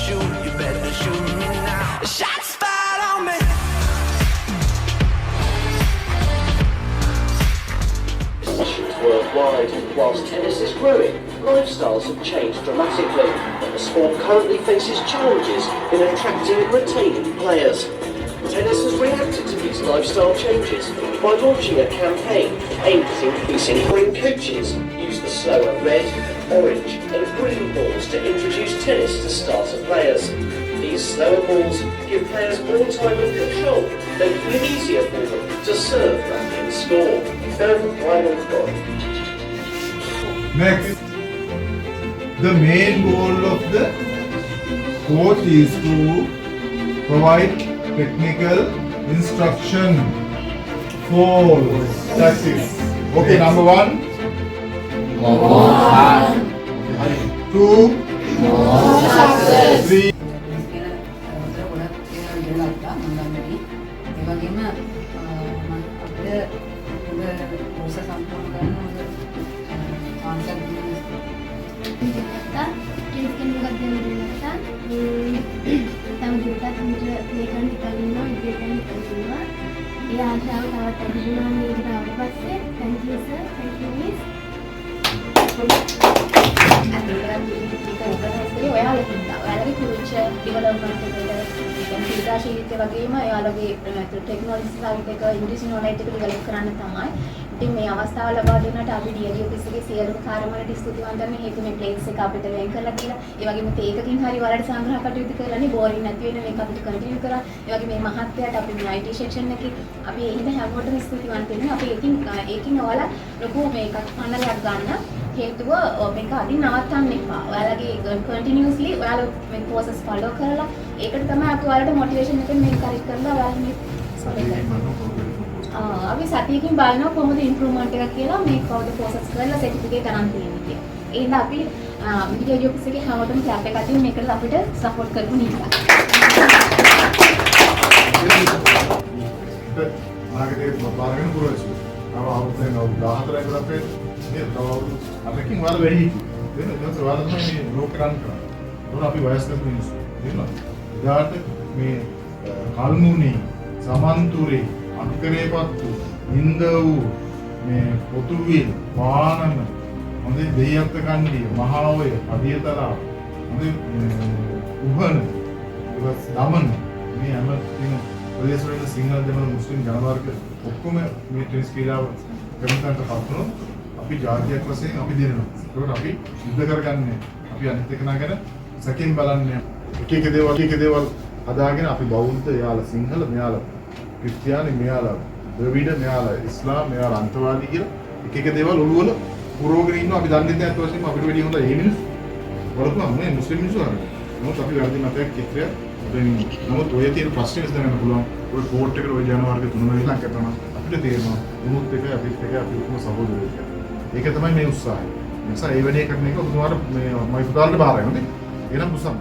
shoot me now. Shots fired on me. Worldwide, whilst tennis is growing, lifestyles have changed dramatically, and the sport currently faces challenges in attracting and retaining players. Tennis has reacted to these lifestyle changes by launching a campaign aimed at increasing green coaches use the slower red, orange and green balls to introduce tennis to starter players. These slower balls give players more time and control, making it easier for them to serve, back and score. Next, the main goal of the coach is to provide technical instruction for tactics. Okay, number 1. 2, 3. ඔයාලගේ future development එකට දැන් ක්‍රීඩාශීලීත්වය වගේම ඔයාලගේ technology side එක ඉංග්‍රීසි knowledge එක develop කරන්න තමයි. ඉතින් මේ අවස්ථාව ලබා දුන්නාට අපි ඩීඑල්ඩී ඔෆිස් එකේ සියලුම කාර්යවලට ස්තුතිවන්ත වෙනවා. හේතුව මේ ප්ලේස් එක අපිට වෙන් කරලා දීලා, ඒ වගේම තේකකින් හරි වලට සංග්‍රහ කටයුතු කරලානේ බෝරින් නැති වෙන මේක අපිට කන්ටිනියු කරා. ඒ වගේ මේ මහත්යට අපි මේ IT සෙක්ෂන් එකේ අපි ඒ හින්දා හැමෝටම ස්තුතිවන්ත වෙනවා. අපි ඒකින් ඔයාලා ලොකු මේකක් පන්නලයක් ගන්න. හේතුව මේක අදින් නවත්තන්න එපා. ඔයාලගේ කන්ටිනියස්ලි ඔයාලා මේ ප්‍රොසෙස් ෆලෝ කරලා ඒකට තමයි අපි ඔයාලට මොටිවේෂන් එකෙන් මේක කරි කරලා ඔයාලා මේ අපි සතියකින් බලනවා කොහොමද ඉම්ප්‍රූව්මන්ට් එකක් කියලා මේ කවුද ප්‍රොසෙස් කරලා සර්ටිෆිකේට් අරන් තියෙන්නේ කියලා. ඒ හින්දා අපි ඩීඑල්ඩී ඔෆිස් එකේ හැමෝටම කැප් එකක් අදින් මේකට අපිට සපෝට් කරපු නිසා. මාගේ බාරගෙන පුරවසු. අවුරුද්දෙන් 14 කට අපේ මේ අපකින් වල වැඩි හිටියේ. දැන් වල තමයි මේ ලෝක රන් කරන්නේ. ඒක අපි වයස්ගත මිනිස්සු. නේද? එදාට මේ කල්මුණි සමන්තුරේ අක්කරේපත්තු නින්ද වූ මේ පොතුවිල් වානන හොඳේ දෙයත් කණ්ඩිය මහා ඔය අධියතරා හොඳේ උහන ඉවස් දමන මේ හැම තින ප්‍රදේශවල සිංහල දෙමළ මුස්ලිම් ජනවර්ග ඔක්කොම මේ ටෙනිස් ක්‍රීඩාව ගමන්ට පත්වන අපි ජාතියක් වශයෙන් අපි දිනනවා. ඒකට අපි යුද්ධ කරගන්නේ අපි අනිත් එක නගන සැකෙන් බලන්නේ එක දේවල් හදාගෙන අපි බෞද්ධ යාලා සිංහල මෙයාලා ක්‍රිස්තියානි මෙයාලා ද්‍රවිඩ මෙයාලා ඉස්ලාම් මෙයාලා අන්තවාදී කියලා එක දේවල් ඔළුවල පුරෝගෙන ඉන්නවා. අපි දන්නේ නැහැ අත් වශයෙන්ම අපිට වැඩි හොඳ ඒ මිනිස්සු වලතුම මේ මුස්ලිම් මිනිස්සු අරගෙන මොකද අපි වැඩි මතයක් කිත්‍රය නමුත් ඔය තියෙන ප්‍රශ්නේ විසඳන්න පුළුවන්. ඔය කෝට් එකට ඔය ජනවාර්ග 3 වෙනකන් කරනවා අපිට තේරෙනවා මොහොත් එක අපිත් ඔක්කොම සහෝදරයෝ කියලා. ඒක තමයි මේ උත්සාහය. නිසා ඒ වැඩේ කරන එක ඔබතුමාට මේ මයි පුතාලට බාරයි නේද? එහෙනම් පුසන්න